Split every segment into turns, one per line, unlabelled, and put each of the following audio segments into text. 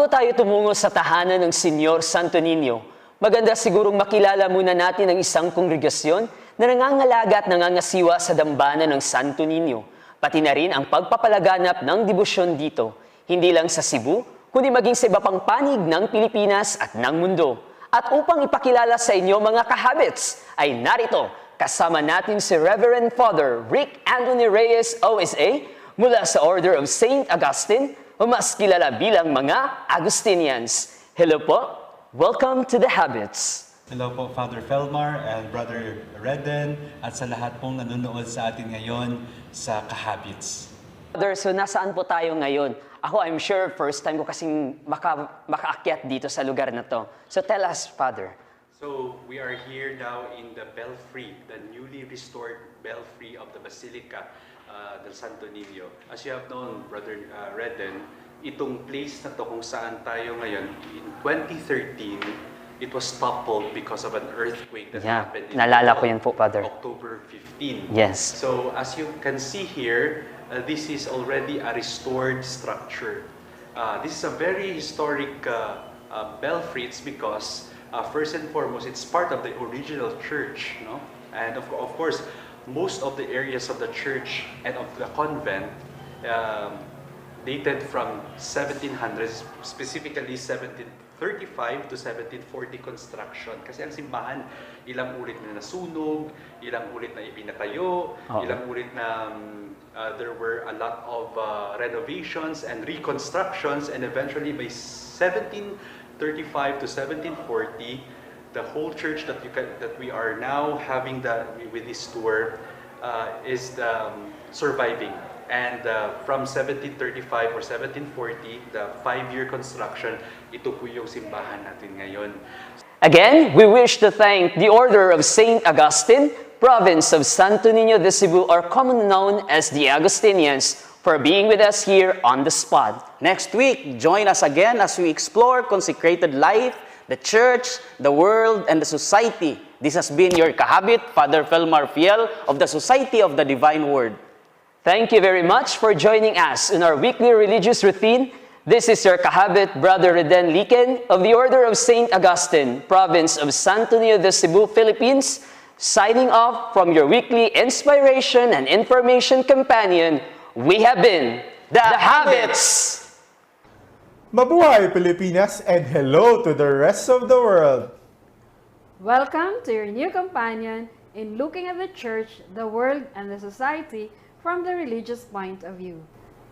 Bago tayo tumungo sa tahanan ng Senyor Santo Niño, maganda sigurong makilala muna natin ang isang kongregasyon na nangangalaga at nangangasiwa sa dambana ng Santo Niño, pati na rin ang pagpapalaganap ng debosyon dito, hindi lang sa Cebu, kundi maging sa iba pang panig ng Pilipinas at ng mundo. At upang ipakilala sa inyo mga kahabits, ay narito, kasama natin si Reverend Father Rick Anthony Reyes, OSA, mula sa Order of St. Augustine, o mas kilala bilang mga Agustinians. Hello po, welcome to the Habits.
Hello po, Father Felmar and Brother Redden, at sa lahat pong nanonood sa atin ngayon sa Kahabits.
Father, so nasaan po tayo ngayon? Ako, I'm sure, first time ko kasing makaakyat dito sa lugar na to. So tell us, Father.
So we are here now in the belfry, the newly restored belfry of the Basilica del Santo Niño. As you have known, Brother Redden, itong place na to kung saan tayo ngayon, in 2013, it was toppled because of an earthquake that happened in
naalala ko yan po, Father.
October 15.
Yes.
So as you can see here, this is already a restored structure. This is a very historic belfry. It's because first and foremost, it's part of the original church, no? And of course, most of the areas of the church and of the convent dated from 1700s, specifically 1735 to 1740 construction. Kasi ang simbahan, ilang ulit na nasunog, ilang ulit na ibinatayo, ilang ulit na there were a lot of renovations and reconstructions, and eventually by 1735 to 1740, the whole church that we are now having with this tour is surviving. And from 1735 or 1740, the 5-year construction, ito po yung simbahan natin ngayon.
Again, we wish to thank the Order of St. Augustine, Province of Santo Niño de Cebu, or commonly known as the Agustinians, for being with us here on the spot.
Next week, join us again as we explore consecrated life, the church, the world, and the society. This has been your Kahabit, Father Felmar Fiel of the Society of the Divine Word.
Thank you very much for joining us in our weekly religious routine. This is your Kahabit, Brother Reden Liken of the Order of St. Augustine, Province of Santo Niño de Cebu, Philippines, signing off from your weekly inspiration and information companion. We have been the Habits!
Mabuhay Pilipinas, and hello to the rest of the world!
Welcome to your new companion in looking at the church, the world, and the society from the religious point of view.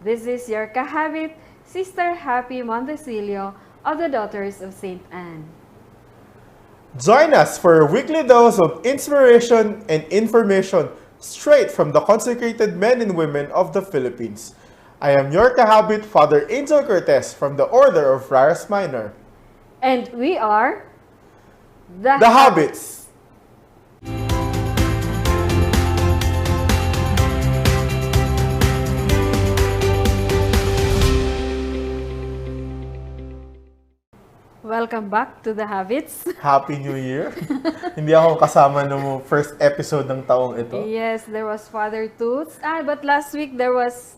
This is your Kahabit, Sister Happy Montecillo of the Daughters of St. Anne.
Join us for a weekly dose of inspiration and information straight from the consecrated men and women of the Philippines. I am your Kahabit, Father Angel Cortez from the Order of Friars Minor.
And we are the
Habits.
Welcome back to the Habits.
Happy New Year! Hindi ako kasama ng first episode ng taong ito.
Yes, there was Father Toots. But last week there was,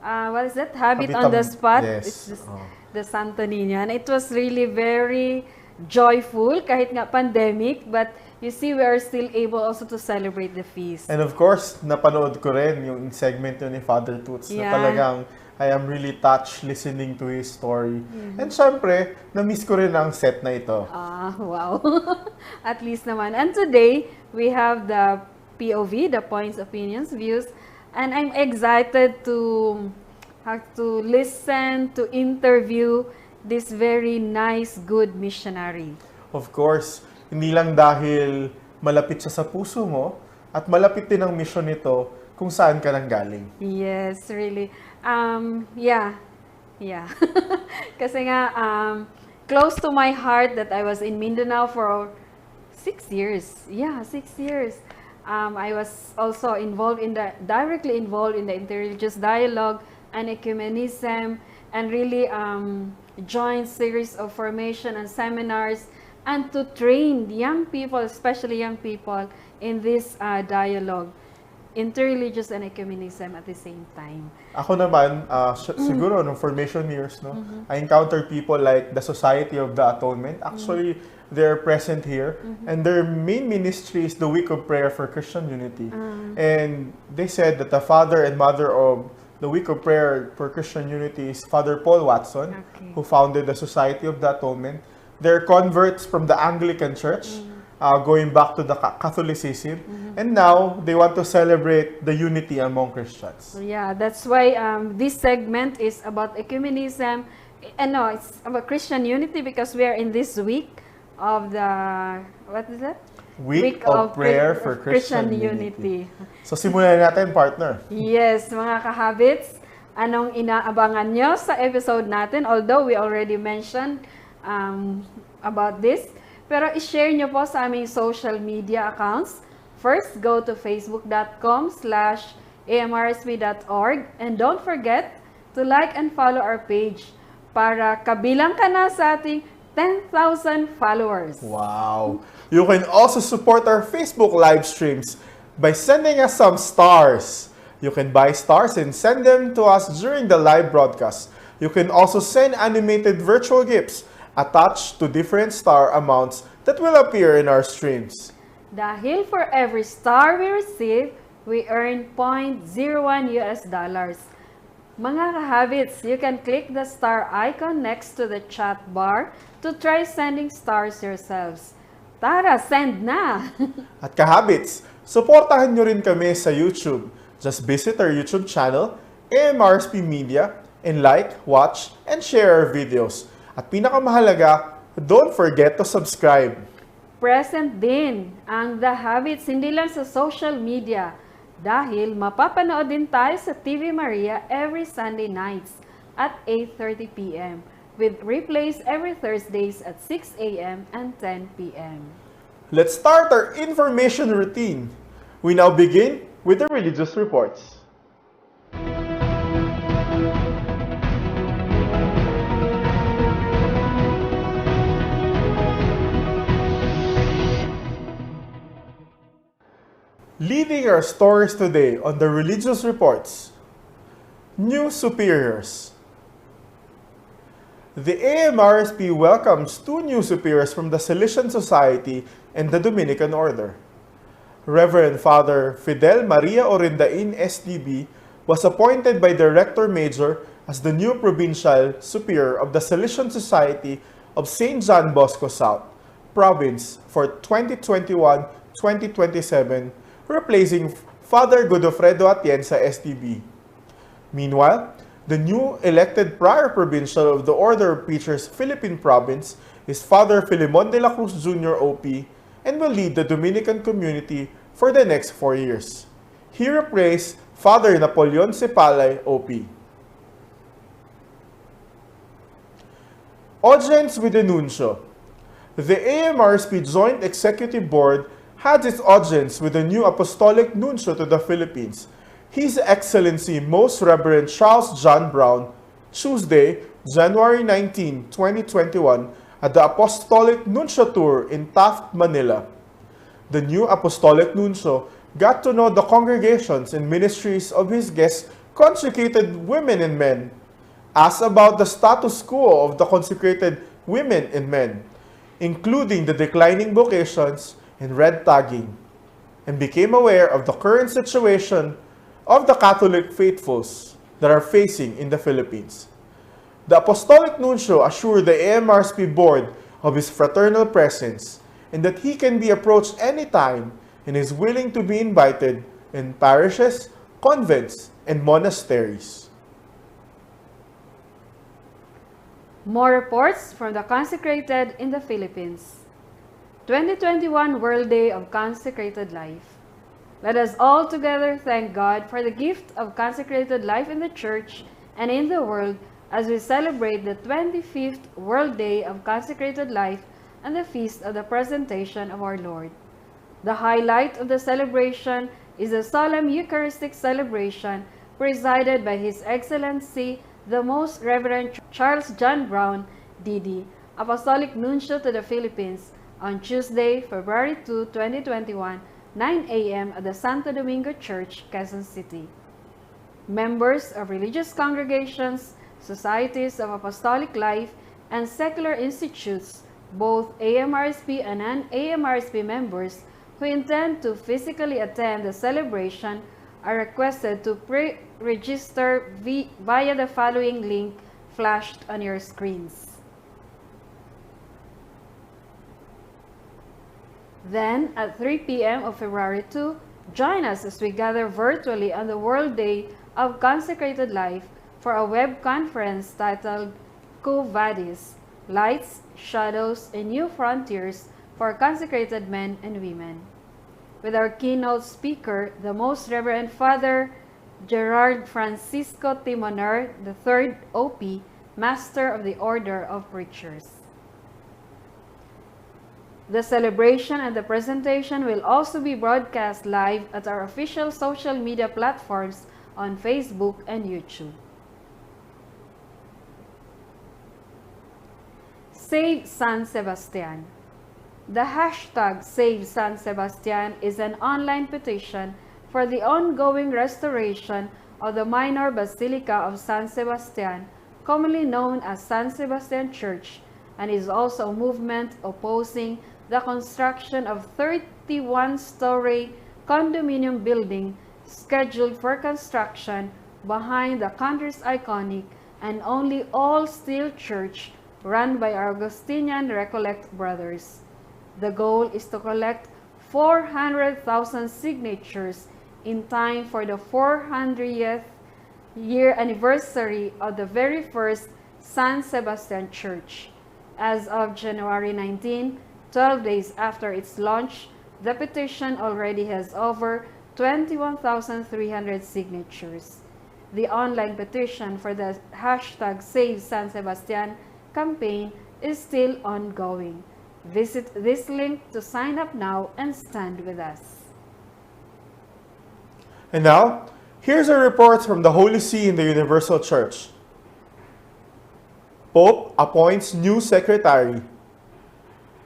what is that? Habit on the Spot.
Yes.
It's just the Santo Niño. And it was really very joyful, kahit nga pandemic. But you see, we are still able also to celebrate the feast.
And of course, napanood ko rin yung segment yun ni Father Toots na talagang I am really touched listening to his story. And syempre, na-miss ko rin ang set na ito.
Wow. At least naman. And today, we have the POV, the points, opinions, views. And I'm excited to have to listen, to interview this very nice, good missionary.
Of course, hindi lang dahil malapit siya sa puso mo, at malapit din ang mission nito kung saan ka nang galing.
Yes, really. Yeah. Kasi nga, close to my heart that I was in Mindanao for 6 years. Yeah, 6 years. I was also directly involved in the interreligious dialogue and ecumenism, and really joined series of formation and seminars, and to train young people, especially young people, in this dialogue. interreligious and ecumenism at the same time.
Ako naman, siguro nung formation years, no, I encountered people like the Society of the Atonement. Actually, they're present here, and their main ministry is the Week of Prayer for Christian Unity. And they said that the father and mother of the Week of Prayer for Christian Unity is Father Paul Watson, who founded the Society of the Atonement. They're converts from the Anglican Church, going back to the Catholicism, and now they want to celebrate the unity among Christians.
So yeah, that's why this segment is about ecumenism. And no, it's about Christian unity because we are in this week of the, what is that?
Week of Prayer for Christian Unity. So simulan natin, partner.
Yes, mga kahabits, anong inaabangan nyo sa episode natin? Although we already mentioned about this, pero i-share nyo po sa aming social media accounts. First, go to facebook.com/amrsp.org and don't forget to like and follow our page para kabilang ka na sa ating 10,000 followers.
Wow! You can also support our Facebook live streams by sending us some stars. You can buy stars and send them to us during the live broadcast. You can also send animated virtual gifts attached to different star amounts that will appear in our streams.
Dahil for every star we receive, we earn $0.01. Mga kahabits, you can click the star icon next to the chat bar to try sending stars yourselves. Tara, send na!
At kahabits, suportahan nyo rin kami sa YouTube. Just visit our YouTube channel, AMRSP Media, and like, watch, and share our videos. At pinakamahalaga, don't forget to subscribe.
Present din ang The Habits hindi lang sa social media dahil mapapanood din tayo sa TV Maria every Sunday nights at 8:30 p.m. with replays every Thursdays at 6 a.m. and 10 p.m.
Let's start our information routine. We now begin with the religious reports. Leading our stories today on the religious reports, new superiors. The AMRSP welcomes 2 new superiors from the Salesian Society and the Dominican Order. Reverend Father Fidel Maria Orindain, SDB, was appointed by the Rector Major as the new Provincial Superior of the Salesian Society of St. John Bosco South, Province for 2021-2027, replacing Father Godofredo Atienza, SDB. Meanwhile, the new elected Prior Provincial of the Order of Preachers Philippine Province is Father Filimon de la Cruz Jr. OP and will lead the Dominican community for the next 4 years. He replaced Father Napoleon Cepalay OP. Audience with the Nuncio. The AMRSP Joint Executive Board had its audience with the new Apostolic Nuncio to the Philippines, His Excellency Most Reverend Charles John Brown, Tuesday, January 19, 2021, at the Apostolic Nuncio Tour in Taft, Manila. The new Apostolic Nuncio got to know the congregations and ministries of his guest consecrated women and men, asked about the status quo of the consecrated women and men, including the declining vocations and red tagging, and became aware of the current situation of the Catholic faithfuls that are facing in the Philippines. The Apostolic Nuncio assured the AMRSP Board of his fraternal presence and that he can be approached anytime and is willing to be invited in parishes, convents, and monasteries.
More reports from the consecrated in the Philippines. 2021 World Day of Consecrated Life. Let us all together thank God for the gift of consecrated life in the Church and in the world as we celebrate the 25th World Day of Consecrated Life and the Feast of the Presentation of our Lord. The highlight of the celebration is a solemn Eucharistic celebration presided by His Excellency the Most Reverend Charles John Brown, DD, Apostolic Nuncio to the Philippines, on Tuesday, February 2, 2021, 9 a.m. at the Santo Domingo Church, Quezon City. Members of religious congregations, societies of apostolic life, and secular institutes, both AMRSP and non-AMRSP members who intend to physically attend the celebration are requested to pre-register via the following link flashed on your screens. Then, at 3 p.m. of February 2, join us as we gather virtually on the World Day of Consecrated Life for a web conference titled Quo Vadis, Lights, Shadows, and New Frontiers for Consecrated Men and Women. With our keynote speaker, the Most Reverend Father Gerard Francisco Timoner III, OP, Master of the Order of Preachers. The celebration and the presentation will also be broadcast live at our official social media platforms on Facebook and YouTube. Save San Sebastian. The hashtag Save San Sebastian is an online petition for the ongoing restoration of the minor Basilica of San Sebastian, commonly known as San Sebastian Church, and is also a movement opposing the construction of 31-story condominium building scheduled for construction behind the country's iconic and only all-steel church run by our Augustinian Recollect brothers. The goal is to collect 400,000 signatures in time for the 400th year anniversary of the very first San Sebastian Church. As of January 19, 12 days after its launch, the petition already has over 21,300 signatures. The online petition for the hashtag Save San Sebastian campaign is still ongoing. Visit this link to sign up now and stand with us.
And now, here's a report from the Holy See in the Universal Church. Pope appoints new secretary.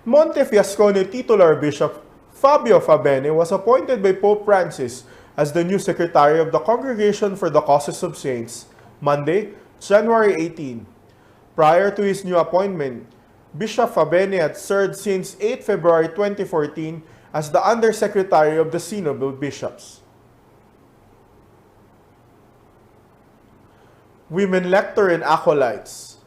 Montefiascone titular Bishop Fabio Fabene was appointed by Pope Francis as the new secretary of the Congregation for the Causes of Saints, Monday, January 18. Prior to his new appointment, Bishop Fabene had served since 8 February 2014 as the Undersecretary of the Synod of Bishops. Women Lector and Acolytes.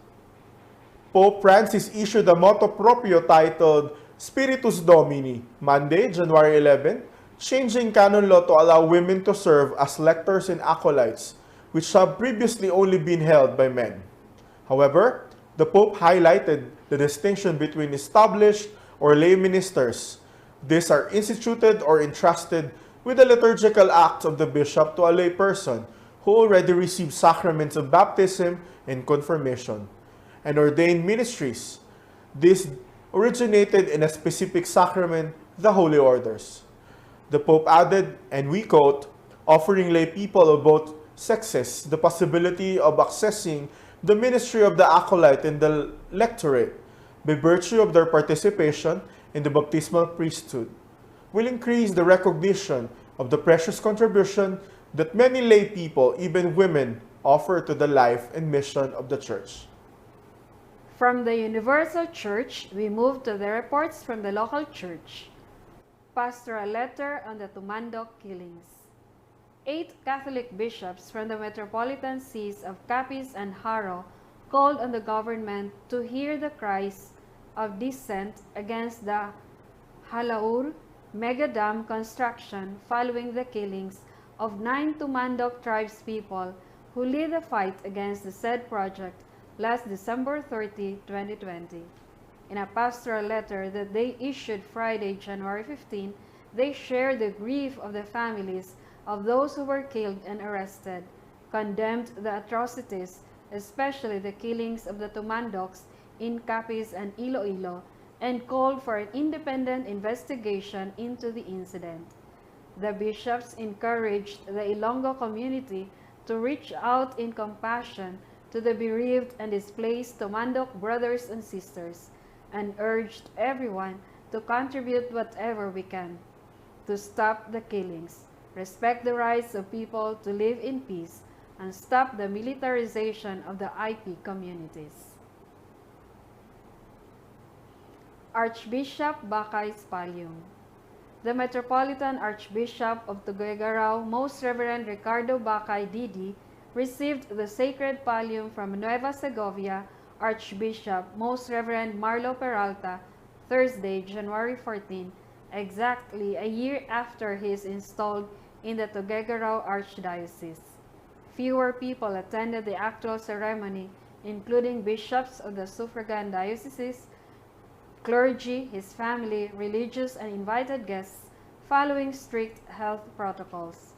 Pope Francis issued a motu proprio titled Spiritus Domini, Monday, January 11, changing canon law to allow women to serve as lectors and acolytes, which have previously only been held by men. However, the Pope highlighted the distinction between established or lay ministers. These are instituted or entrusted with the liturgical acts of the bishop to a lay person who already received sacraments of baptism and confirmation, and ordained ministries. This originated in a specific sacrament, the Holy Orders. The Pope added, and we quote, offering lay people of both sexes the possibility of accessing the ministry of the acolyte and the lectorate by virtue of their participation in the baptismal priesthood will increase the recognition of the precious contribution that many lay people, even women, offer to the life and mission of the Church.
From the Universal Church, we move to the reports from the local church. Pastoral letter on the Tumandok killings. 8 Catholic bishops from the metropolitan sees of Capiz and Haro called on the government to hear the cries of dissent against the Halaur mega dam construction following the killings of 9 Tumandok tribes people who lead the fight against the said project last December 30, 2020. In a pastoral letter that they issued Friday, January 15, they shared the grief of the families of those who were killed and arrested, condemned the atrocities, especially the killings of the Tumandoks in Capiz and Iloilo, and called for an independent investigation into the incident. The bishops encouraged the Ilonggo community to reach out in compassion to the bereaved and displaced Tumandok brothers and sisters, and urged everyone to contribute whatever we can. to stop the killings, respect the rights of people to live in peace, and stop the militarization of the IP communities. Archbishop Bacay's Pallium. The Metropolitan Archbishop of Tuguegarao, Most Reverend Ricardo Bacay Didi, received the sacred pallium from Nueva Segovia Archbishop Most Reverend Marlo Peralta Thursday, January 14, exactly a year after he is installed in the Tuguegarao Archdiocese. Fewer people attended the actual ceremony, including bishops of the suffragan dioceses, clergy, his family, religious, and invited guests, following strict health protocols.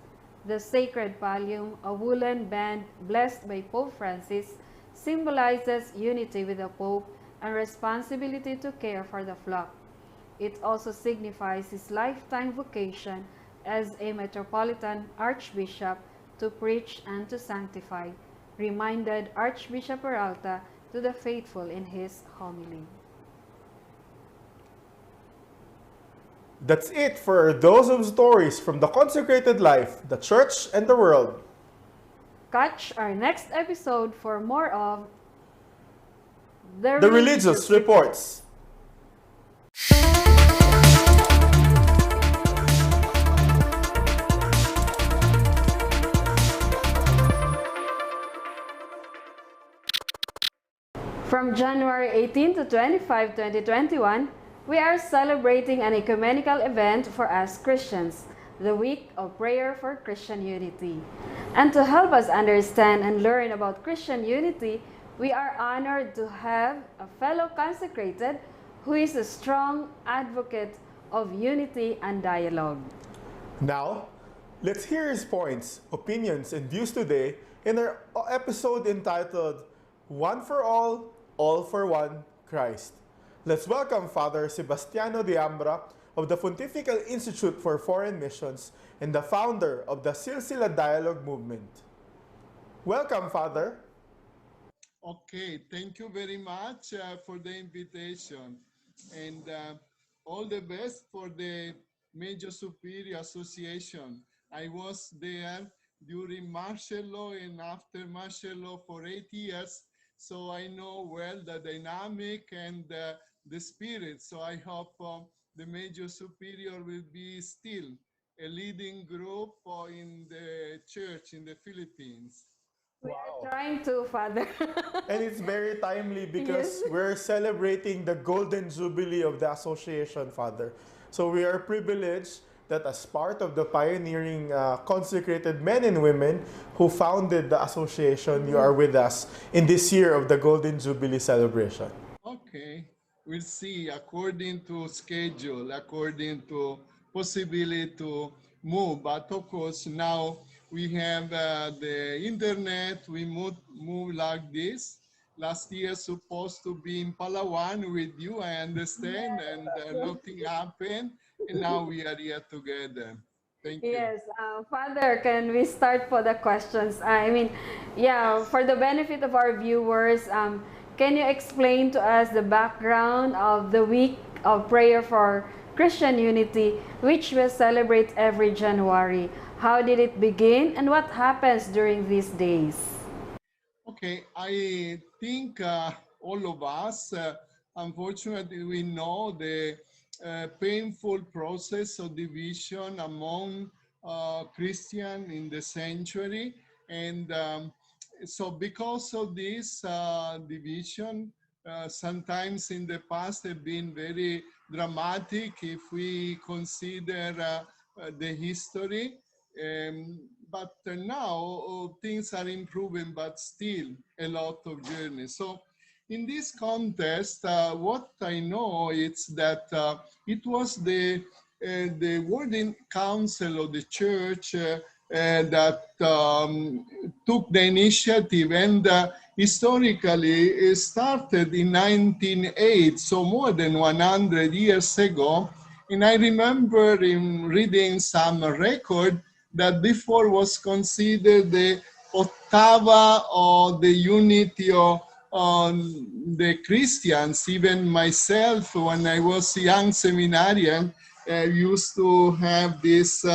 The sacred pallium, a woolen band blessed by Pope Francis, symbolizes unity with the Pope and responsibility to care for the flock. It also signifies his lifetime vocation as a Metropolitan Archbishop to preach and to sanctify, reminded Archbishop Peralta to the faithful in his homily.
That's it for those of stories from the consecrated life, the church, and the world.
Catch our next episode for more of
The Religious Reports.
From January 18 to 25, 2021, we are celebrating an ecumenical event for us Christians, the Week of Prayer for Christian Unity. And to help us understand and learn about Christian unity, we are honored to have a fellow consecrated who is a strong advocate of unity and dialogue.
Now, let's hear his points, opinions, and views today in our episode entitled One for All for One, Christ. Let's welcome Father Sebastiano D'Ambra of the Pontifical Institute for Foreign Missions and the founder of the Silsila Dialogue Movement. Welcome, Father.
Okay, thank you very much for the invitation, and all the best for the Major Superior Association. I was there during martial law and after martial law for 8 years, so I know well the dynamic and the spirit. So I hope the Major Superior will be still a leading group in the church in the Philippines.
We are trying to, Father.
And it's very timely because we're celebrating the Golden Jubilee of the association, Father. So we are privileged that as part of the pioneering consecrated men and women who founded the association, you are with us in this year of the Golden Jubilee celebration.
Okay, we'll see according to schedule, according to possibility to move. But of course, now we have the internet, we move like this. Last year supposed to be in Palawan with you, I understand, and nothing happened, and now we are here together. Thank you.
Yes, Father, can we start for the questions? I mean, yeah, for the benefit of our viewers, can you explain to us the background of the Week of Prayer for Christian Unity, which we celebrate every January? How did it begin and what happens during these days?
Okay, I think all of us, unfortunately, we know the painful process of division among Christians in the century. And so because of this division, sometimes in the past have been very dramatic if we consider the history. But now things are improving, but still a lot of journey. So in this context, what I know is that it was the Wording Council of the Church that took the initiative, and historically it started in 1908, so more than 100 years ago. And I remember in reading some record that before was considered the ottava of the unity of the Christians. Even myself, when I was a young seminarian, used to have this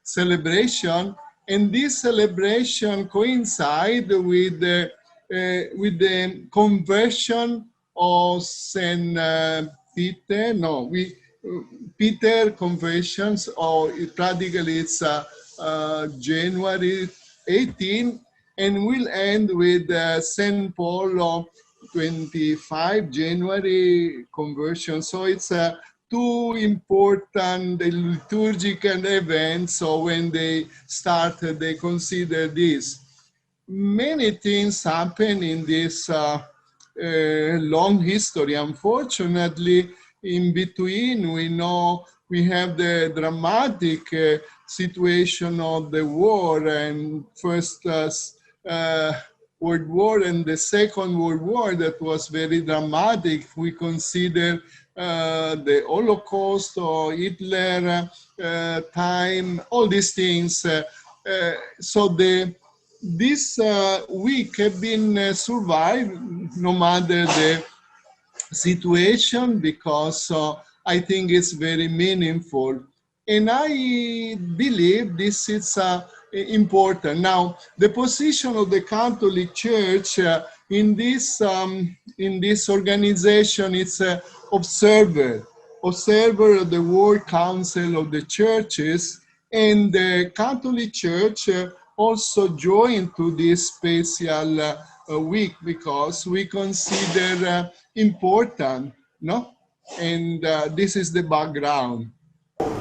celebration, and this celebration coincide with the conversion of Saint Peter. No, Peter conversions, or practically it's January 18, and we'll end with Saint Paul of 25 January conversion. So it's two important liturgical events. So when they started, they consider this. Many things happen in this long history. Unfortunately, in between, we know we have the dramatic situation of the war, and first World War and the Second World War that was very dramatic. We consider the Holocaust or Hitler time, all these things. So this week have been survived no matter the situation, because I think it's very meaningful. And I believe this is important. Now, the position of the Catholic Church in this organization is observer of the World Council of the Churches, and the Catholic Church also joined to this special week, because we consider important, no? And this is the background.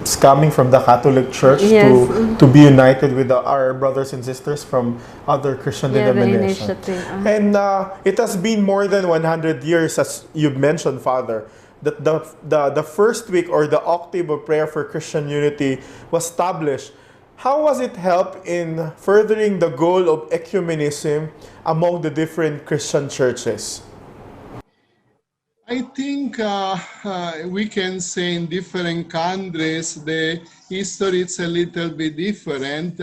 It's coming from the Catholic Church
Yes.
to be united with our brothers and sisters from other Christian
Yeah, the
denominations.
initiative.
And it has been more than 100 years, as you've mentioned, Father, that the first week, or the octave of prayer for Christian unity, was established. How was it help in furthering the goal of ecumenism among the different Christian churches?
I think we can say in different countries the history is a little bit different.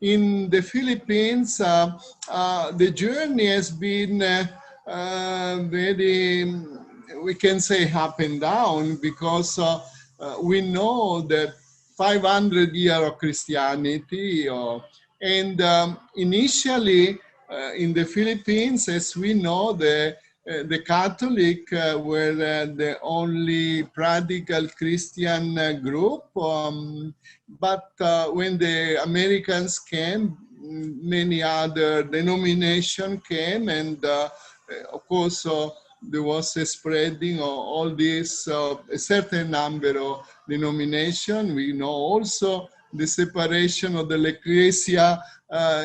In the Philippines, the journey has been very, we can say, up and down, because we know that 500 years of Christianity, and initially in the Philippines, as we know, the Catholic were the only practical Christian group, but when the Americans came, many other denominations came, and of course there was a spreading of all this, a certain number of denominations. We know also the separation of the Iglesia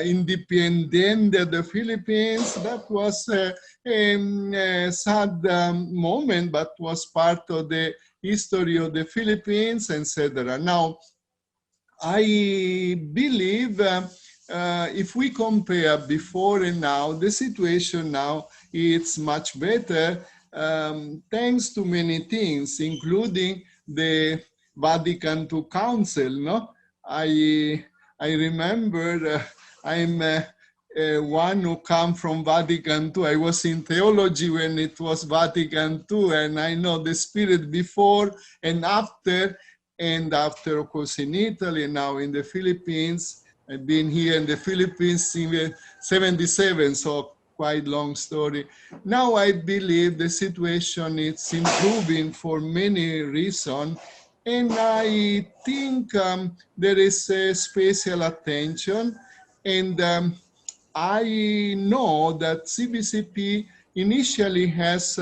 independent of the Philippines. That was a sad moment, but was part of the history of the Philippines, etc. Now, I believe if we compare before and now, the situation now is much better, thanks to many things, including the Vatican II Council. No, I remember I'm one who come from Vatican II. I was in theology when it was Vatican II, and I know the spirit before and after. And after, of course, in Italy, and now in the Philippines. I've been here in the Philippines in 77, so quite long story. Now I believe the situation is improving for many reasons, and I think there is a special attention, and I know that CBCP initially has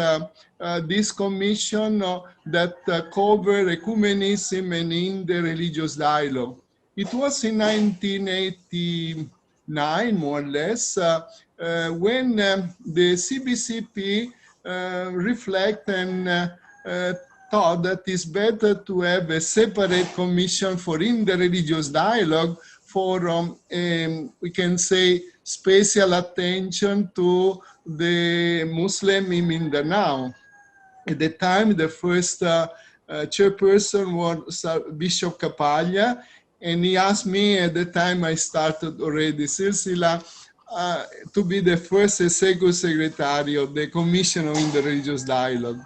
this commission that cover ecumenism and interreligious dialogue. It was in 1989, more or less, when the CBCP reflect and thought that it's better to have a separate commission for interreligious dialogue, for, we can say, special attention to the Muslim in Mindanao. At the time, the first chairperson was Bishop Capalla, and he asked me at the time I started already Silsila to be the first executive secretary of the Commission on Interreligious Dialogue.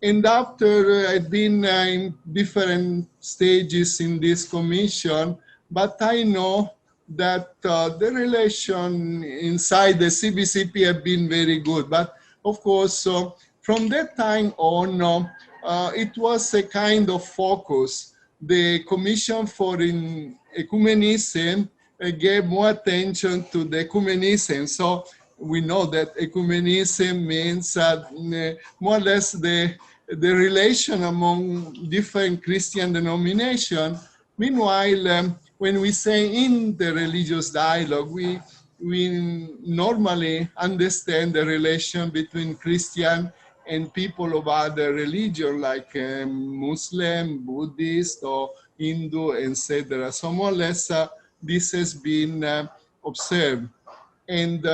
And after I've been in different stages in this commission, but I know that the relation inside the CBCP have been very good. But of course, from that time on, it was a kind of focus. The Commission for Ecumenism gave more attention to the ecumenism. So we know that ecumenism means more or less the relation among different Christian denominations. Meanwhile, when we say interreligious dialogue, we normally understand the relation between Christian and people of other religion like Muslim, Buddhist, or Hindu, etc. So more or less this has been observed. And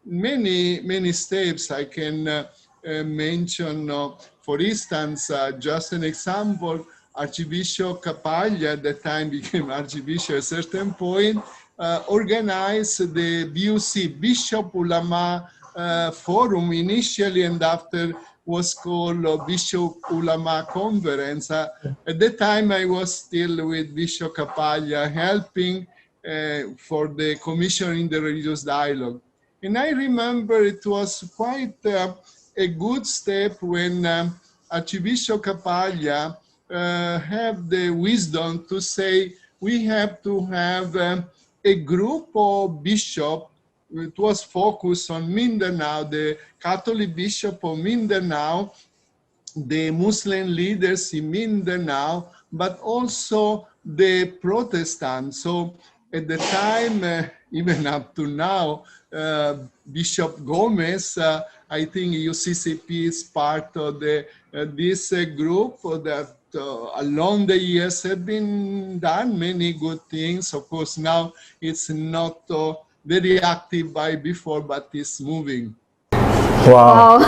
many steps I can mention. For instance, just an example, Archbishop Capaglia, at the time became Archbishop at a certain point, organized the BUC, Bishop Ulama Forum initially, and after was called Bishop Ulama Conference. At the time I was still with Bishop Capaglia helping for the Commission in the Religious Dialogue. And I remember it was quite a good step when Archbishop Capaglia have the wisdom to say we have to have a group of bishops. It was focused on Mindanao, the Catholic Bishop of Mindanao, the Muslim leaders in Mindanao, but also the Protestants. So at the time, even up to now, Bishop Gomez, I think UCCP is part of this group that along the years have been done many good things. Of course, now it's not very active by before, but it's moving.
Wow,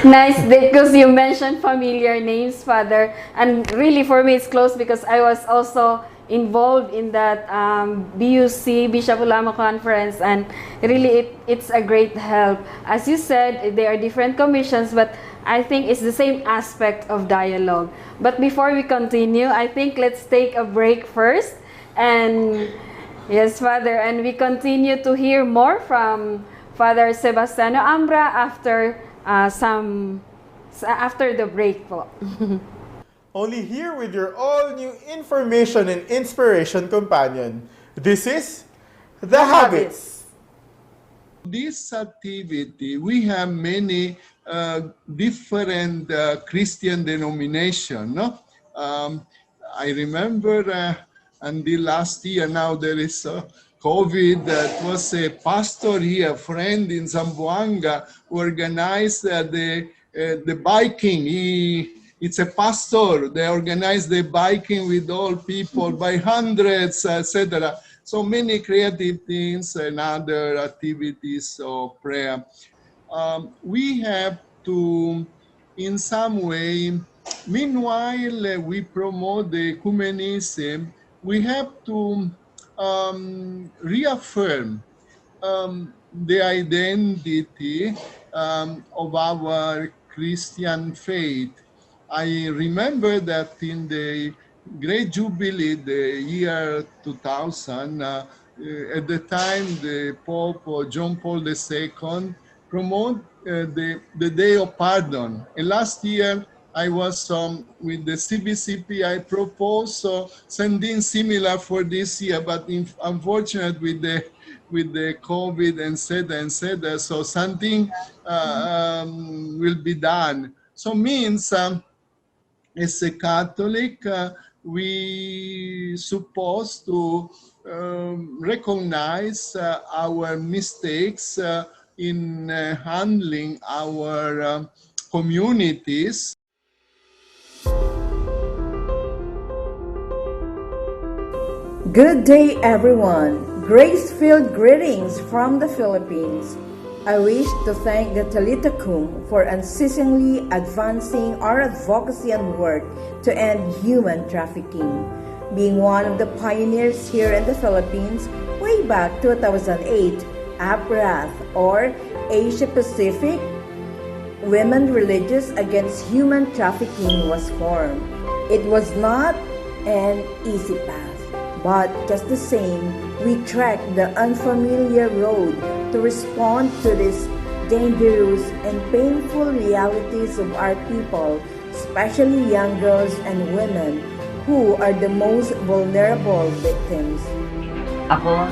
nice because you mentioned familiar names, Father. And really for me it's close because I was also involved in that BUC, Bishop Ulama Conference, and really it's a great help. As you said, there are different commissions, but I think it's the same aspect of dialogue. But before we continue, I think let's take a break first. And yes, Father, and we continue to hear more from Father Sebastiano D'Ambra after the break po.
Only here with your all-new information and inspiration companion. This is The Habits.
This activity, we have many different Christian denominations. No? I remember until last year, now there is COVID, that was a pastor here, a friend in Zamboanga, who organized the biking. It's a pastor. They organize the biking with all people by hundreds, etc. So many creative things and other activities of prayer. We have to, in some way, meanwhile we promote the ecumenism, we have to reaffirm the identity of our Christian faith. I remember that in the Great Jubilee, the year 2000, at the time the Pope John Paul II promoted the Day of Pardon. And last year I was with the CBCP, I proposed something similar for this year, but unfortunately with the COVID and etc., so something will be done. So means as a Catholic, we supposed to recognize our mistakes in handling our communities.
Good day, everyone. Grace-filled greetings from the Philippines. I wish to thank the Talita Kum for unceasingly advancing our advocacy and work to end human trafficking. Being one of the pioneers here in the Philippines, way back 2008, APRATH or Asia Pacific Women Religious Against Human Trafficking was formed. It was not an easy path, but just the same, we trekked the unfamiliar road to respond to these dangerous and painful realities of our people, especially young girls and women who are the most vulnerable victims.
Ako,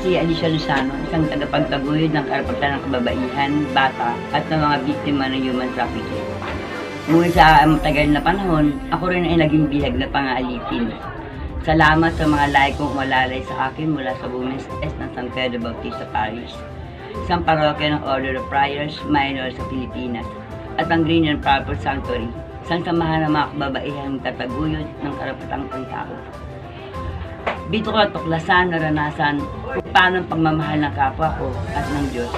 si Alicia Luzano, isang tagapagtaguyod ng karapatan ng kababaihan, bata at ng mga biktima ng human trafficking. Ngunit sa matagal na panahon, ako rin ay naging bihag na pangaalitin. Salamat sa mga laikong umalalay sa akin mula sa Women's S ng San Pedro Bautista Parish, isang parokya ng Order of Friars Minor sa Pilipinas, at ang Green and Purple Sanctuary, isang samahan ng mga kababaihang tataguyod ng karapatang pangtao. Dito ko natuklasan, naranasan kung paano ang pagmamahal ng kapwa ko at ng Diyos.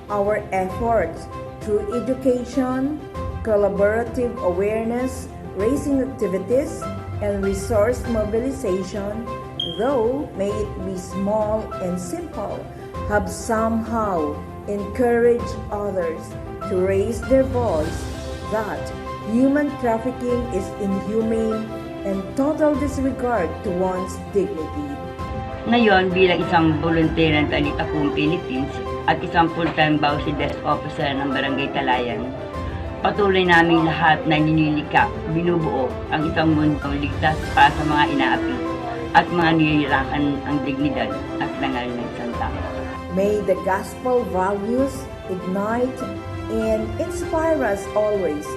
Our efforts through education, collaborative awareness, raising activities, and resource mobilization, though may it be small and simple, have somehow encouraged others to raise their voice that human trafficking is inhumane and total disregard to one's dignity.
Ngayon, bilang isang volunteer ng Katipunan, Philippines at isang full-time Bausi Desk Officer ng Barangay Talayan, patuloy namin lahat na ninilikap, binubuo ang isang mundong ligtas para sa mga inaapi at mga nihihirakan ang dignidad at langal ng isang tao.
May the gospel values ignite and inspire us always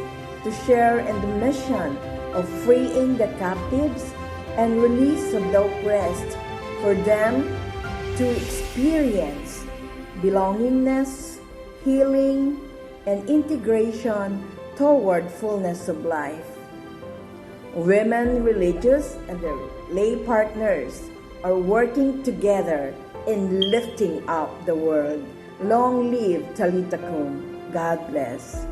to share in the mission of freeing the captives and release of the oppressed, for them to experience belongingness, healing, and integration toward fullness of life. Women religious and their lay partners are working together in lifting up the world. Long live Talitha Kum. God bless.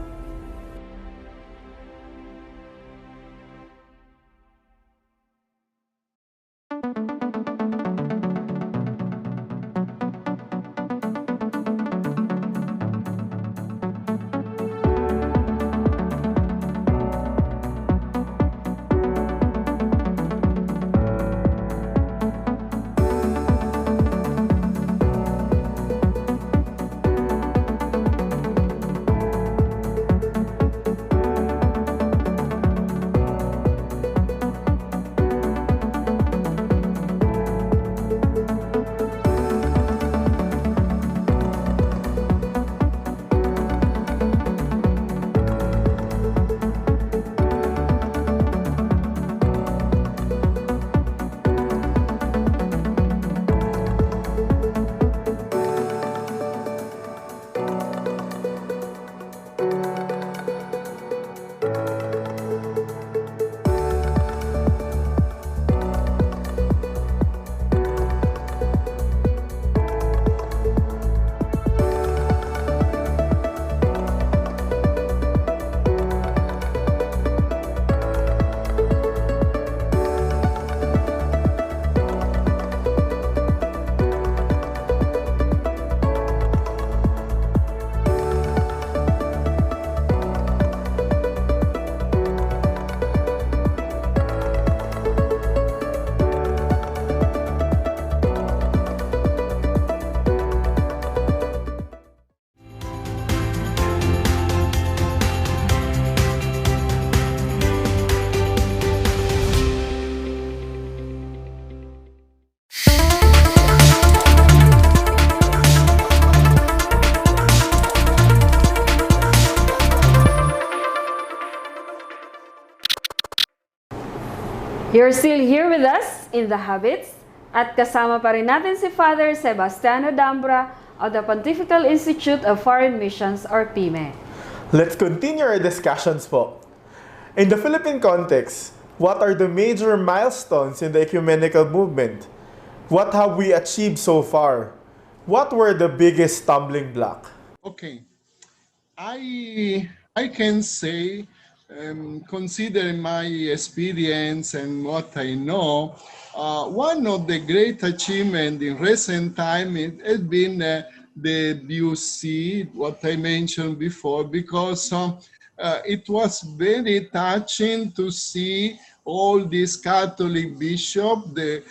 You're still here with us in The Habits at kasama pa rin natin si Father Sebastiano D'Ambra of the Pontifical Institute of Foreign Missions or PIME.
Let's continue our discussions po. In the Philippine context, what are the major milestones in the ecumenical movement? What have we achieved so far? What were the biggest stumbling block?
Okay, I can say, considering my experience and what I know, one of the great achievements in recent time has been the BUC, what I mentioned before, because it was very touching to see all these Catholic bishops, the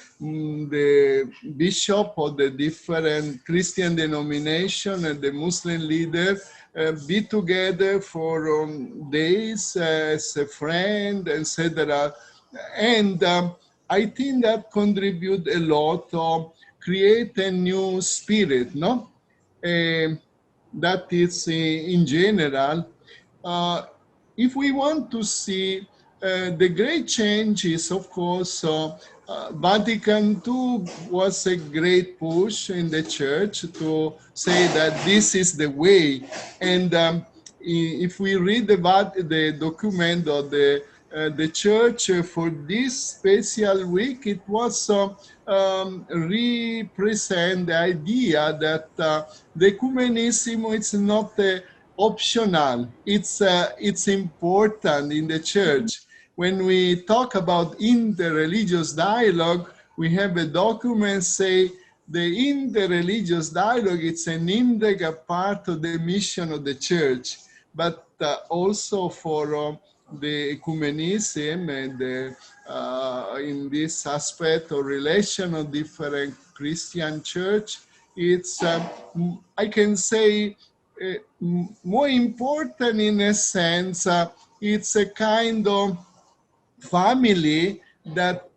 bishop of the different Christian denomination and the Muslim leader be together for days as a friend, etc. And I think that contribute a lot to create a new spirit, no? That is in general. If we want to see the great changes, of course, Vatican II was a great push in the church to say that this is the way. And if we read the document of the church for this special week, it was represent the idea that the ecumenism is not optional. It's important in the church. When we talk about interreligious dialogue, we have a document say the interreligious dialogue is an integral part of the mission of the church, but also for the ecumenism and in this aspect of relation of different Christian church, it's, I can say, more important in a sense, it's a kind of family that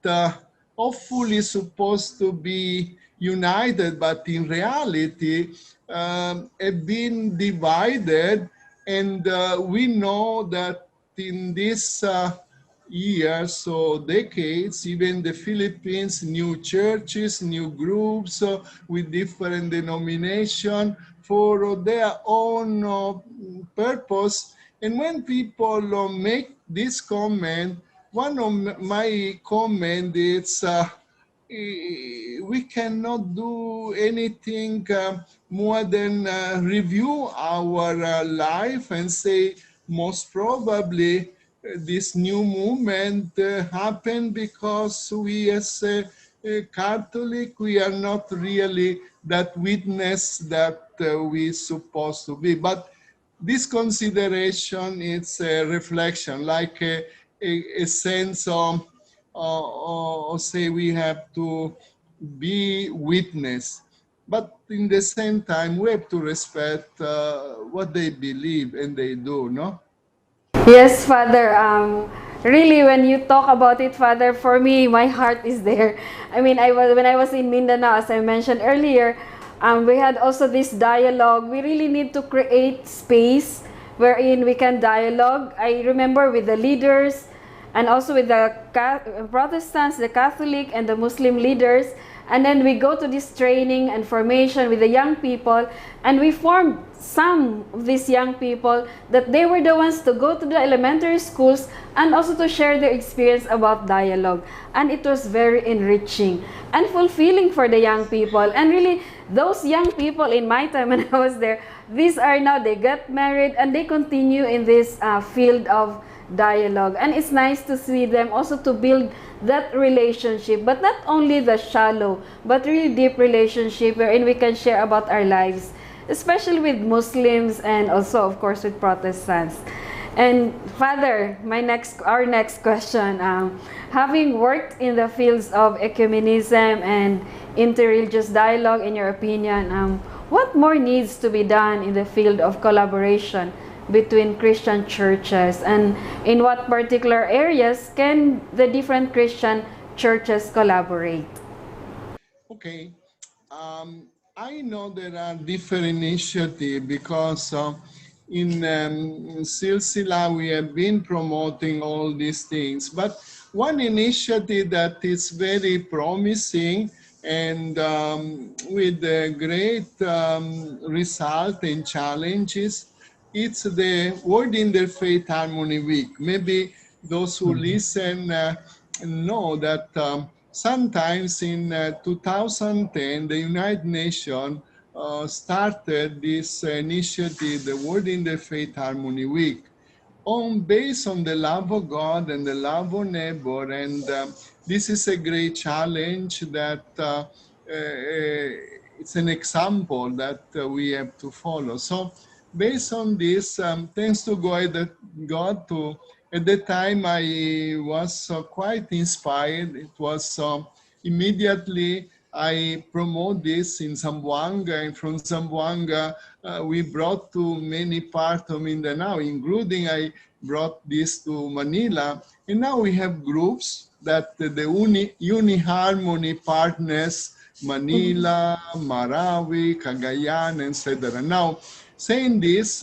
hopefully supposed to be united, but in reality have been divided. And we know that in this years or decades, even the Philippines, new churches, new groups with different denomination for their own purpose. And when people make this comment, one of my comment is we cannot do anything more than review our life and say most probably this new movement happened because we as a Catholic, we are not really that witness that we supposed to be. But this consideration is a reflection, like a sense of, say, we have to be witness. But in the same time, we have to respect what they believe and they do, no?
Yes, Father. Really, when you talk about it, Father, for me, my heart is there. I mean, when I was in Mindanao, as I mentioned earlier, we had also this dialogue. We really need to create space wherein we can dialogue. I remember with the leaders and also with the Protestants, the Catholic, and the Muslim leaders. And then we go to this training and formation with the young people, and we formed some of these young people that they were the ones to go to the elementary schools and also to share their experience about dialogue. And it was very enriching and fulfilling for the young people. And really, those young people in my time when I was there, these are now, they got married and they continue in this field of dialogue. And it's nice to see them also to build that relationship, but not only the shallow, but really deep relationship wherein we can share about our lives, especially with Muslims and also, of course, with Protestants. And Father, our next question, having worked in the fields of ecumenism and interreligious dialogue, in your opinion, what more needs to be done in the field of collaboration between Christian churches, and in what particular areas can the different Christian churches collaborate?
Okay, I know there are different initiatives because in Silsila we have been promoting all these things, but one initiative that is very promising and with a great result and challenges, it's the Word in the Faith Harmony Week. Maybe those who listen know that sometimes in 2010, the United Nations started this initiative, the Word in the Faith Harmony Week, based on the love of God and the love of neighbor. And this is a great challenge that it's an example that we have to follow. So based on this, thanks to God to, at the time I was quite inspired. It was immediately I promote this in Zamboanga, and from Zamboanga we brought to many parts of Mindanao, including I brought this to Manila. And now we have groups that the Uni-Harmony partners, Manila, Marawi, Cagayan, etc. Now, saying this,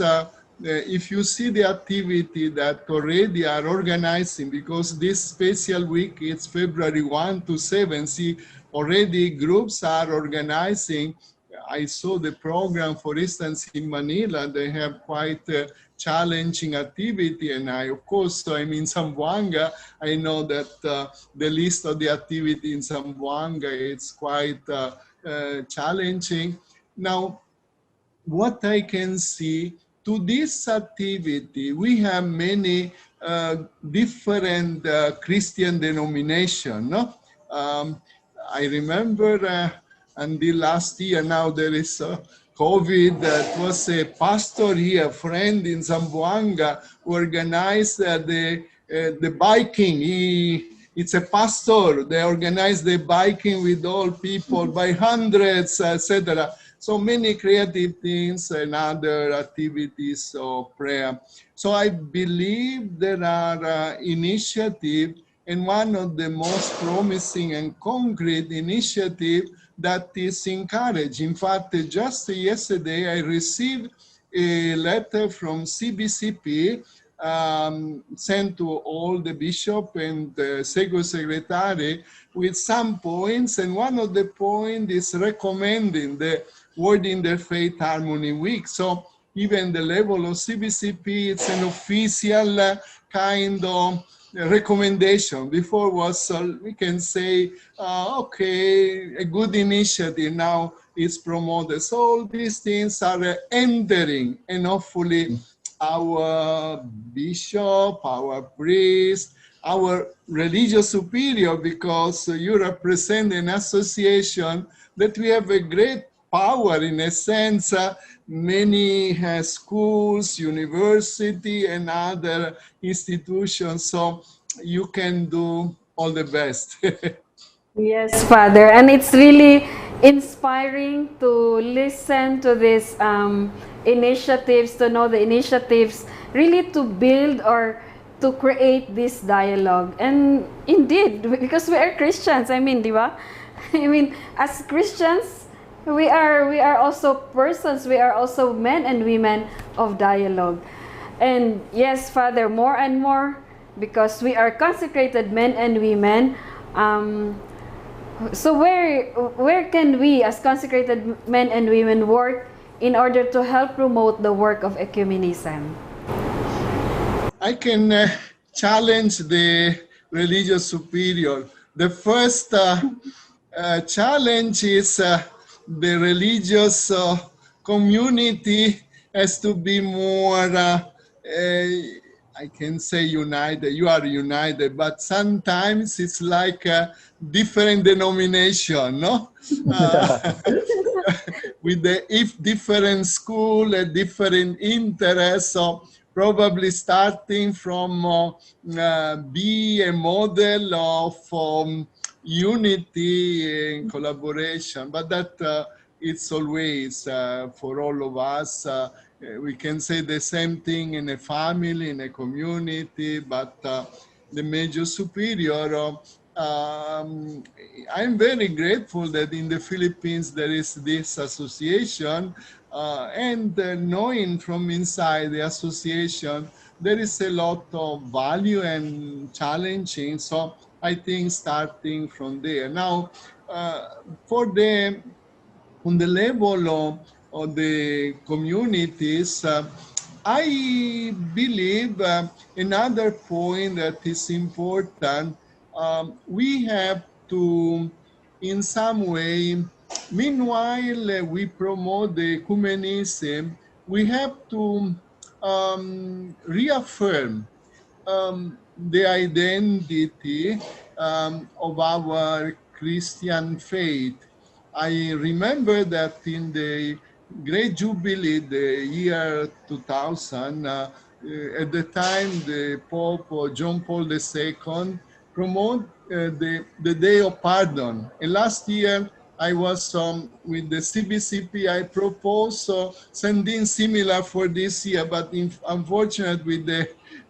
if you see the activity that already are organizing, because this special week is February 1 to 7, see, already groups are organizing. I saw the program, for instance, in Manila, they have quite challenging activity, and I, of course, so I'm in Zamboanga. I know that the list of the activity in Zamboanga is quite challenging. Now, what I can see to this activity, we have many different Christian denominations. No? I remember until last year, now there is COVID, that was a pastor here, a friend in Zamboanga, who organized the biking. It's a pastor. They organize the biking with all people by hundreds, etc. So many creative things and other activities of prayer. So I believe there are initiatives, and one of the most promising and concrete initiatives that is encouraged. In fact, just yesterday I received a letter from CBCP sent to all the bishop and the secretary with some points, and one of the points is recommending the Word in the Faith Harmony Week. So even the level of CBCP, it's an official kind of recommendation. Before was, we can say, okay, a good initiative. Now it's promoted. So all these things are entering, and hopefully our bishop, our priest, our religious superior, because you represent an association that we have a great power in a sense. Many schools, university, and other institutions, so you can do all the best.
Yes, Father. And it's really inspiring to listen to these initiatives, to know the initiatives, really to build or to create this dialogue. And indeed, because we are Christians, I mean, di ba? I mean, as Christians, we are also persons, we are also men and women of dialogue. And yes, Father, more and more, because we are consecrated men and women, so where can we as consecrated men and women work in order to help promote the work of ecumenism?
I can challenge the religious superior. The first challenge is the religious community has to be more, I can say united. You are united, but sometimes it's like a different denomination, no? With the different school, a different interest, so probably starting from be a model of unity and collaboration, but that it's always for all of us. We can say the same thing in a family, in a community, but the major superior. I'm very grateful that in the Philippines there is this association, and knowing from inside the association there is a lot of value and challenging. So I think starting from there. Now, on the level of the communities, I believe another point that is important, we have to, in some way, meanwhile we promote the ecumenism, we have to reaffirm the identity of our Christian faith. I remember that in the Great Jubilee, the year 2000, at the time the Pope John Paul II promote the Day of Pardon. And last year I was with the CBCP, I proposed something similar for this year, but unfortunately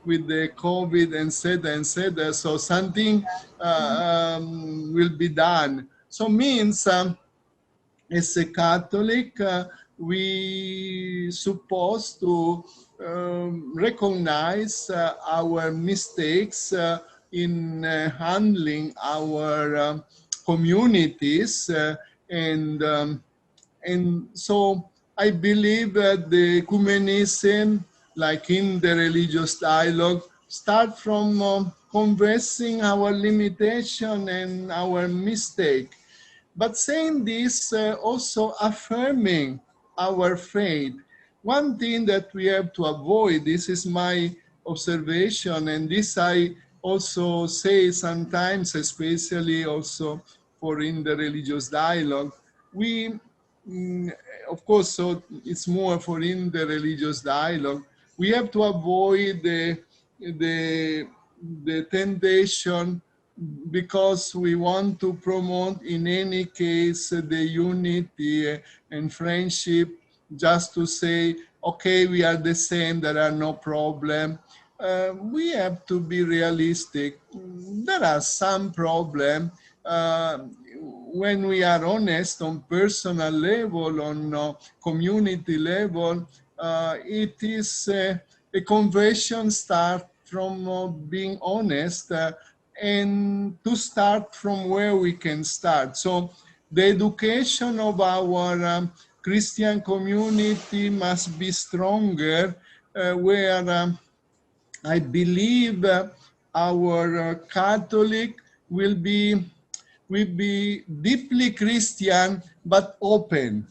with the COVID and etc., so something will be done. So means as a Catholic, we supposed to recognize our mistakes in handling our communities, and so I believe that the ecumenism, like in the religious dialogue, start from confessing our limitation and our mistake. But saying this, also affirming our faith. One thing that we have to avoid, this is my observation, and this I also say sometimes, especially also for in the religious dialogue, we, of course, so it's more for in the religious dialogue, we have to avoid the temptation, because we want to promote in any case the unity and friendship, just to say, okay, we are the same, there are no problem. We have to be realistic. There are some problems. When we are honest on personal level, on community level, it is a conversion start from being honest, and to start from where we can start. So the education of our Christian community must be stronger, where I believe our Catholic will be deeply Christian but open.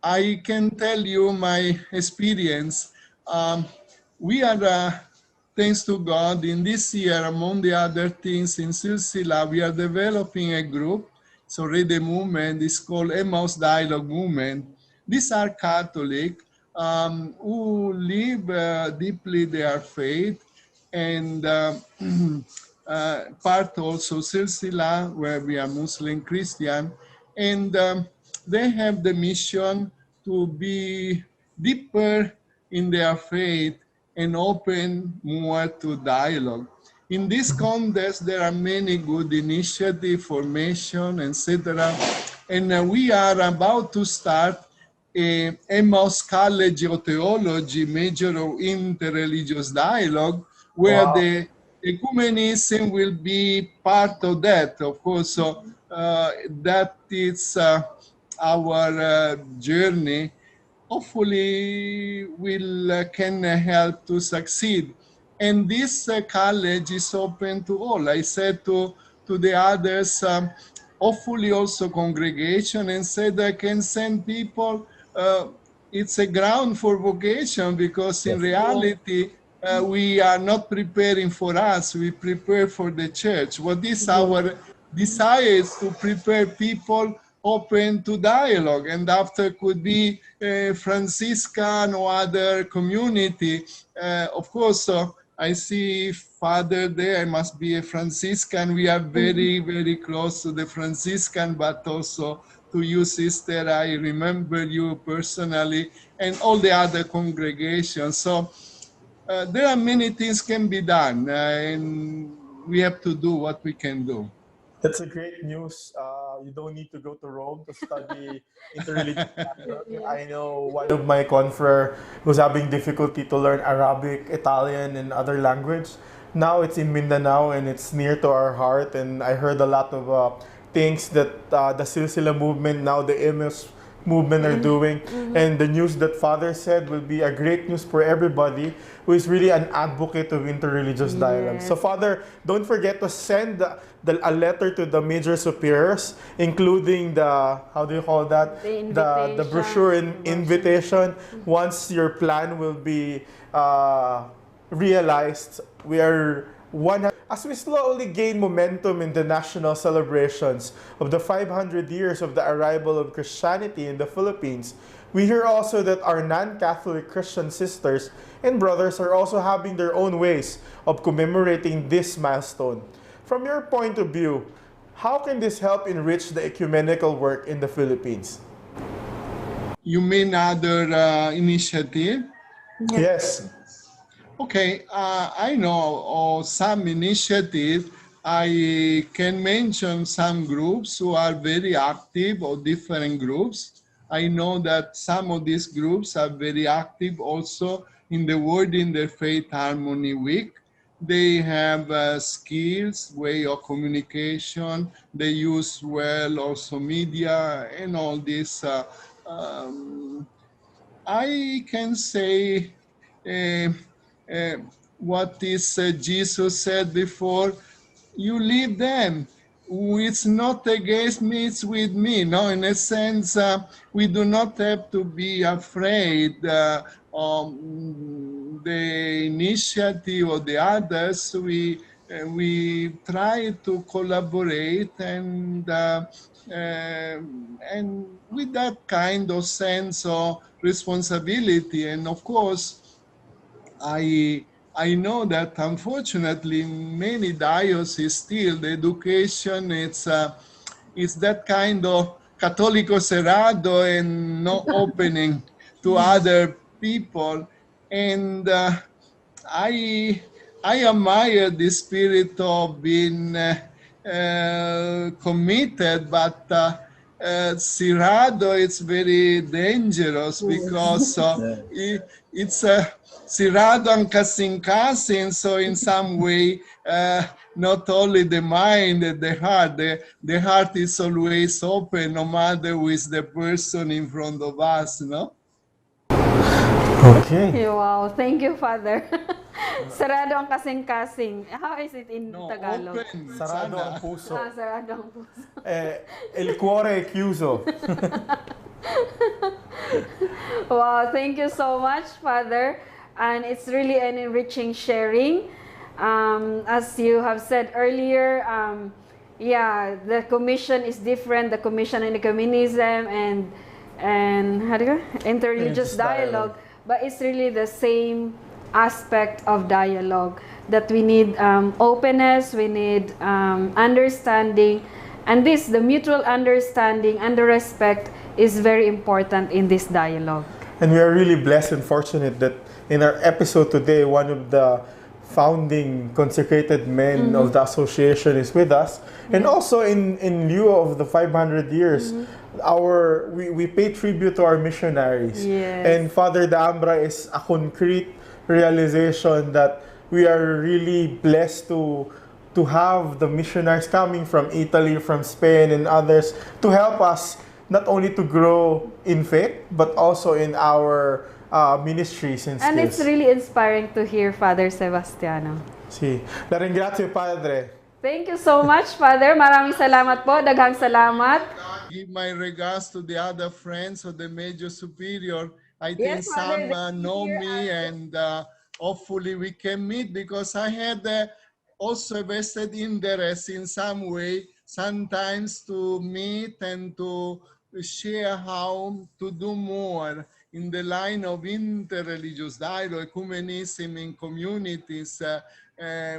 I can tell you my experience. We are, thanks to God, in this year, among the other things, in Silsila, we are developing a group. It's already a movement. It's called Emmaus Dialogue Movement. These are Catholic who live deeply their faith, and part also Silsila, where we are Muslim Christian, and they have the mission to be deeper in their faith and open more to dialogue. In this context, there are many good initiatives, formation, etc. And we are about to start a Emmaus College of Theology, major of interreligious dialogue, where the ecumenism will be part of that, of course. So that is our journey. Hopefully will can help to succeed. And this college is open to all. I said to the others, hopefully also congregation, and said I can send people. It's a ground for vocation, because in reality, we are not preparing for us, we prepare for the church. What is our desire is to prepare people open to dialogue, and after could be Franciscan or other community. Of course, I see Father there, I must be a Franciscan. We are very, very close to the Franciscan, but also to you, sister, I remember you personally, and all the other congregations. So there are many things can be done, and we have to do what we can do.
That's a great news. You don't need to go to Rome to study interreligious dialogue. I know one of my confrere who's having difficulty to learn Arabic, Italian, and other language. Now it's in Mindanao, and it's near to our heart. And I heard a lot of things that the Silsila movement, now the MS movement are doing. And the news that Father said will be a great news for everybody who is really an advocate of interreligious dialogue. So Father, don't forget to send a letter to the major superiors, including the, how do you call that? The brochure and invitation. Once your plan will be realized, we are As we slowly gain momentum in the national celebrations of the 500 years of the arrival of Christianity in the Philippines, we hear also that our non-Catholic Christian sisters and brothers are also having their own ways of commemorating this milestone. From your point of view, how can this help enrich the ecumenical work in the Philippines?
You mean other initiative?
Yes.
Okay, I know some initiative. I can mention some groups who are very active or different groups. I know that some of these groups are very active also in the Word in the Faith Harmony Week. They have skills, way of communication. They use well also media and all this. I can say uh, uh, what is Jesus said before, you leave them. It's not against me, it's with me. No, in a sense, we do not have to be afraid of the initiative of the others. We try to collaborate and with that kind of sense of responsibility. And of course, I know that unfortunately in many dioceses still the education it's that kind of católico cerrado and no opening to other people. And I I admire the spirit of being committed, but Cerrado it's very dangerous because it's Cerrado and kasing-kasing, so in some way not only the mind and the heart is always open no matter who is the person in front of us, no?
Okay.
Wow, thank you, Father. Sarado ang kasing-kasing. How is it in
No,
Tagalog?
open.
Sarado
Sana.
ang puso.
Sarado ang puso.
El cuore è chiuso.
Wow, thank you so much, Father. And it's really an enriching sharing. As you have said earlier, yeah, the commission is different. The commission in ecumenism and how do you go? Interreligious dialogue. But it's really the same aspect of dialogue that we need openness, we need understanding, and the mutual understanding and the respect is very important in this dialogue.
And we are really blessed and fortunate that in our episode today, one of the founding consecrated men of the association is with us. And also in lieu of the 500 years, we pay tribute to our missionaries.
Yes.
And Father D'Ambra is a concrete realization that we are really blessed to have the missionaries coming from Italy, from Spain, and others to help us not only to grow in faith, but also in our ministries and skills.
And it's really inspiring to hear Father Sebastiano.
Sí. La ringrazio, Padre.
Thank you so much, Father. Maraming salamat po. Daghang salamat.
Give my regards to the other friends of the Major Superior. I think
Yes, Father,
some know me, and hopefully we can meet, because I had also a vested interest in some way, sometimes to meet and to share how to do more in the line of interreligious dialogue, ecumenism in communities.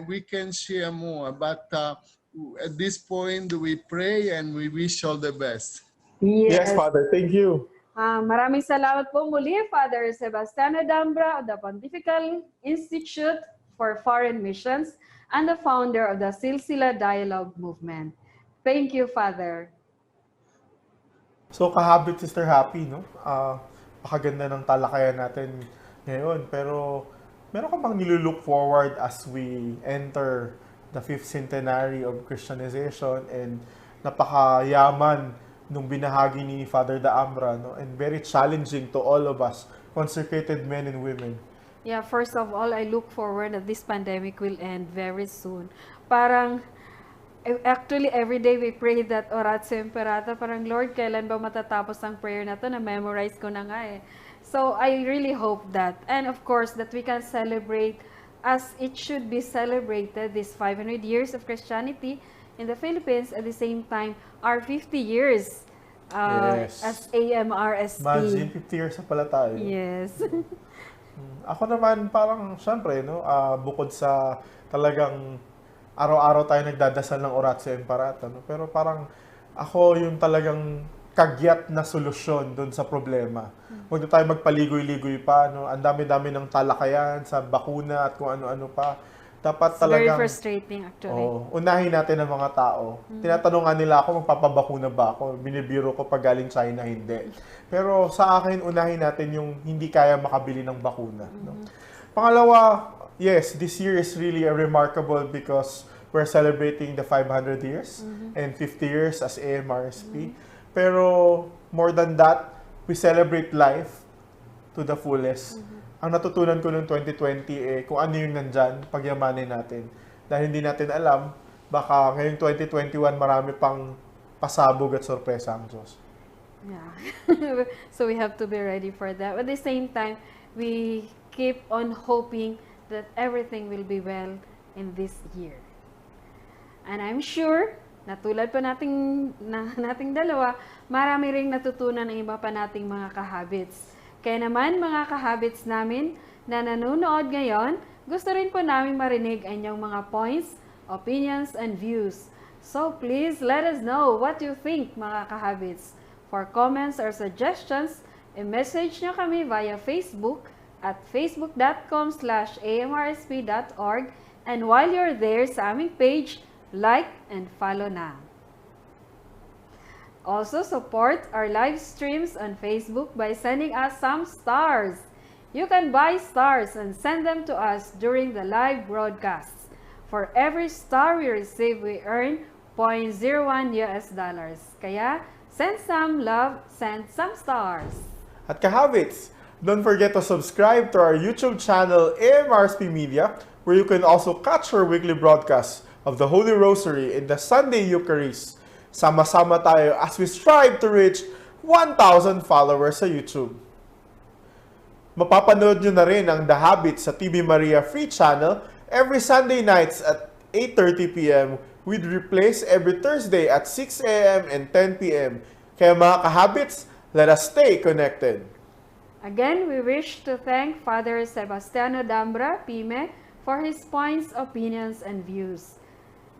We can share more, but at this point we pray and we wish all the best.
Yes, Father. Thank you.
Maraming salamat po muli, Father Sebastiano D'Ambra of the Pontifical Institute for Foreign Missions and the founder of the Silsila Dialogue Movement. Thank you, Father.
So, kahabit, Sister Happy, no? Pakaganda ng talakayan natin ngayon. Pero, meron ka bang nilulook forward as we enter the 5th centenary of Christianization, and napakayaman nung binahagi ni Father D'Ambra, no? And very challenging to all of us, consecrated men and women.
Yeah, first of all, I look forward that this pandemic will end very soon. Parang, actually, every day we pray that Oratio Imperata, parang, Lord, kailan ba matatapos ang prayer na to? Na-memorize ko na nga eh. So, I really hope that. And of course, that we can celebrate as it should be celebrated, this 500 years of Christianity in the Philippines, at the same time, our 50 years
Yes.
as AMRSP.
Imagine, 50 years na pala tayo.
Yes.
Ako naman parang, syempre, no, bukod sa talagang araw-araw tayo nagdadasal ng oratio and parata, no? Pero parang ako yung talagang kagyat na solusyon doon sa problema. Huwag na tayo magpaligoy-ligoy pa, no? Ang dami-dami ng talakayan sa bakuna at kung ano-ano pa. Dapat
It's very
talagang
frustrating actually.
unahin natin ang mga tao. Tinatanong nga nila ako, magpapabakuna ba ako? Binibiro ko pag galing China, hindi. Pero sa akin, unahin natin yung hindi kaya makabili ng bakuna. No? Pangalawa, yes, this year is really remarkable because we're celebrating the 500 years and 50 years as AMRSP. Pero more than that, we celebrate life to the fullest. Ang natutunan ko noong 2020 kung ano yung nandyan, pagyamanin natin. Dahil hindi natin alam, baka ngayong 2021 marami pang pasabog at sorpresa ang Diyos.
Yeah. So we have to be ready for that. At the same time, we keep on hoping that everything will be well in this year. And I'm sure, natulad pa nating dalawa, marami ring natutunan ng iba pa nating mga kahabits. Kaya naman mga kahabits namin na nanonood ngayon, gusto rin po namin marinig ang inyong mga points, opinions, and views. So please let us know what you think mga kahabits. For comments or suggestions, i-message nyo kami via Facebook at facebook.com/amrsp.org, and while you're there sa aming page, like and follow na. Also, support our live streams on Facebook by sending us some stars. You can buy stars and send them to us during the live broadcasts. For every star we receive, we earn $0.01 US. Kaya, send some love, send some stars.
At kahabits, don't forget to subscribe to our YouTube channel, AMRSP Media, where you can also catch our weekly broadcasts of the Holy Rosary and the Sunday Eucharist. Sama-sama tayo as we strive to reach 1,000 followers sa YouTube. Mapapanood nyo na rin ang The Habit sa TV Maria Free Channel every Sunday nights at 8:30 p.m. with replays every Thursday at 6 a.m. and 10 p.m. Kaya mga kahabits, let us stay connected.
Again, we wish to thank Father Sebastiano D'Ambra, PIME, for his points, opinions, and views.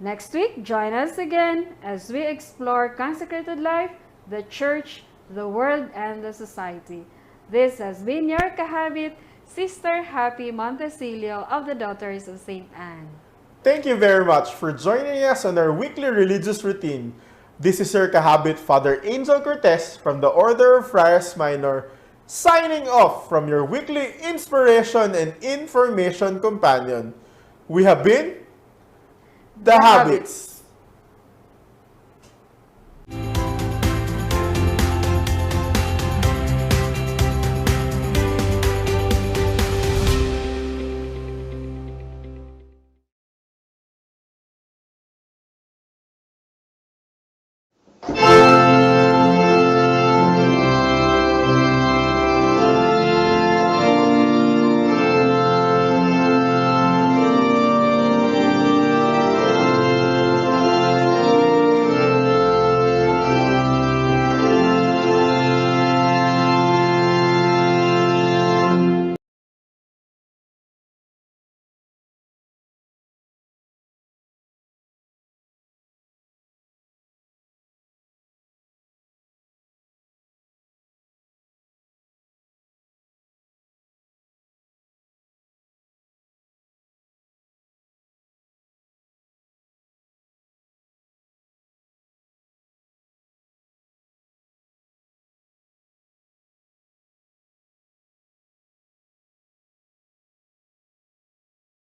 Next week, join us again as we explore consecrated life, the church, the world, and the society. This has been your kahabit, Sister Happy Montecillo of the Daughters of St. Anne.
Thank you very much for joining us on our weekly religious routine. This is your kahabit, Father Angel Cortez from the Order of Friars Minor, signing off from your weekly inspiration and information companion. We have been The Habits.